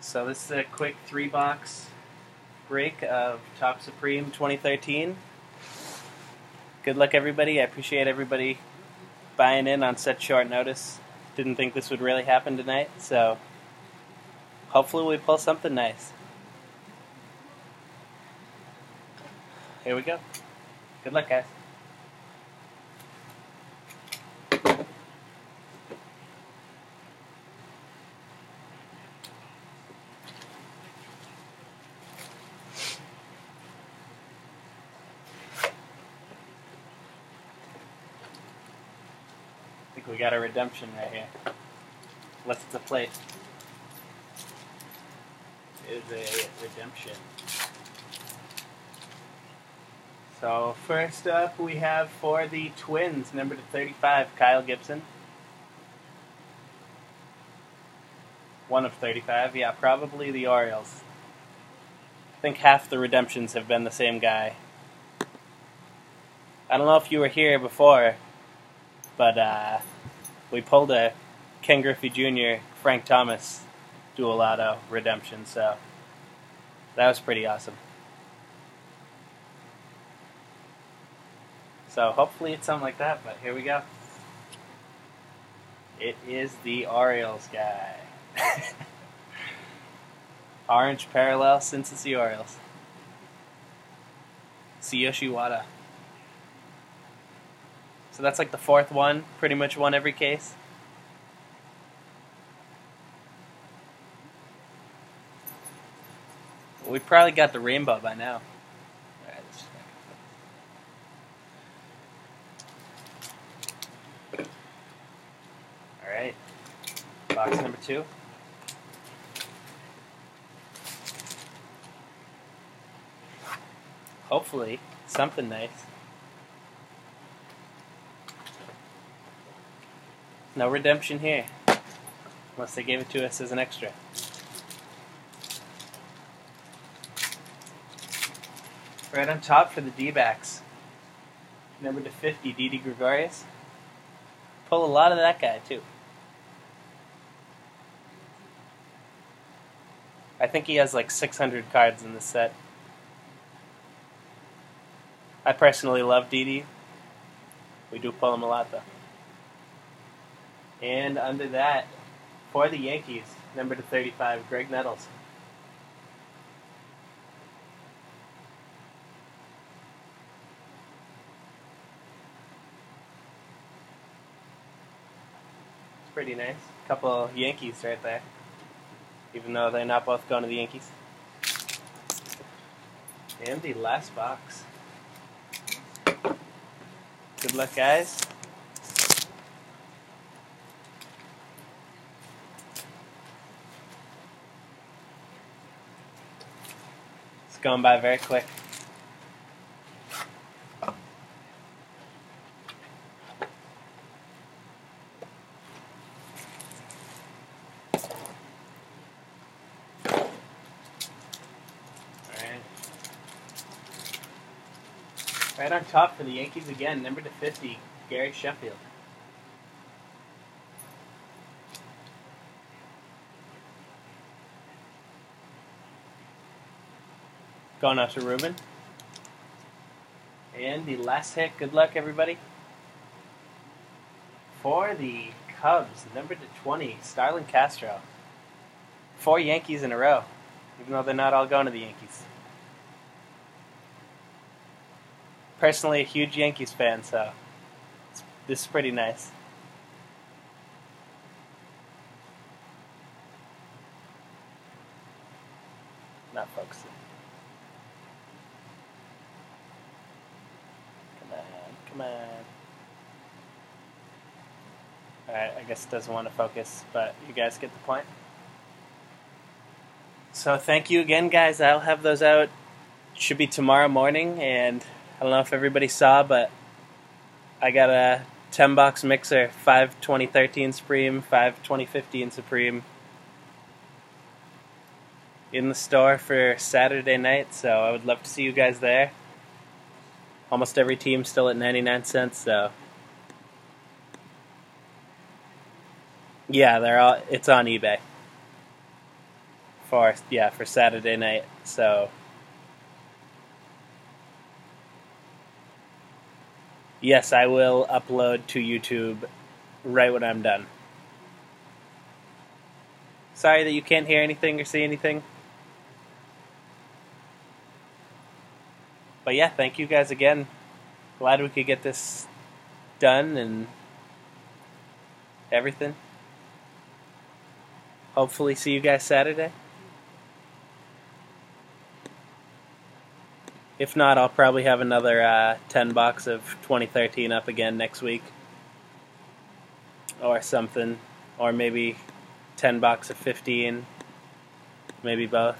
So this is a quick 3-box break of Topps Supreme 2013. Good luck, everybody. I appreciate everybody buying in on such short notice. Didn't think this would really happen tonight, so hopefully we pull something nice. Here we go. Good luck, guys. I think we got a redemption right here. Unless it's a plate. It is a redemption. So first up we have for the Twins, number 35, Kyle Gibson. 1 of 35, yeah, probably the Orioles. I think half the redemptions have been the same guy. I don't know if you were here before, but we pulled a Ken Griffey Jr., Frank Thomas dual auto redemption, so that was pretty awesome. So hopefully it's something like that, but here we go. It is the Orioles guy. Orange parallel since it's the Orioles. Tsuyoshi Wada. So that's like the fourth one, pretty much won every case. We probably got the rainbow by now. Alright, box number 2. Hopefully, something nice. No redemption here, unless they gave it to us as an extra. Right on top for the D-backs, number 50, Didi Gregorius. Pull a lot of that guy, too. I think he has like 600 cards in this set. I personally love Didi. We do pull him a lot, though. And under that, for the Yankees, number 35, Greg Nettles. It's pretty nice. Couple Yankees right there, even though they're not both going to the Yankees. And the last box. Good luck, guys. It's going by very quick. Right on top for the Yankees again, number 50, Gary Sheffield. Going out to Ruben. And the last hit, good luck, everybody. For the Cubs, number 20, Starlin Castro. 4 Yankees in a row, even though they're not all going to the Yankees. Personally a huge Yankees fan, so this is pretty nice. Not focusing. Come on. Alright, I guess it doesn't want to focus, but you guys get the point. So thank you again, guys. I'll have those out. Should be tomorrow morning, and I don't know if everybody saw, but I got a 10-box mixer, 5 2013 Supreme, 5 2015 Supreme, in the store for Saturday night, so I would love to see you guys there. Almost every team still at 99 cents, so yeah, it's on eBay. for Saturday night. So yes, I will upload to YouTube right when I'm done. Sorry that you can't hear anything or see anything. But yeah, thank you guys again. Glad we could get this done and everything. Hopefully see you guys Saturday. If not, I'll probably have another 10 bucks of 2013 up again next week. Or something. Or maybe 10 bucks of 15. Maybe both.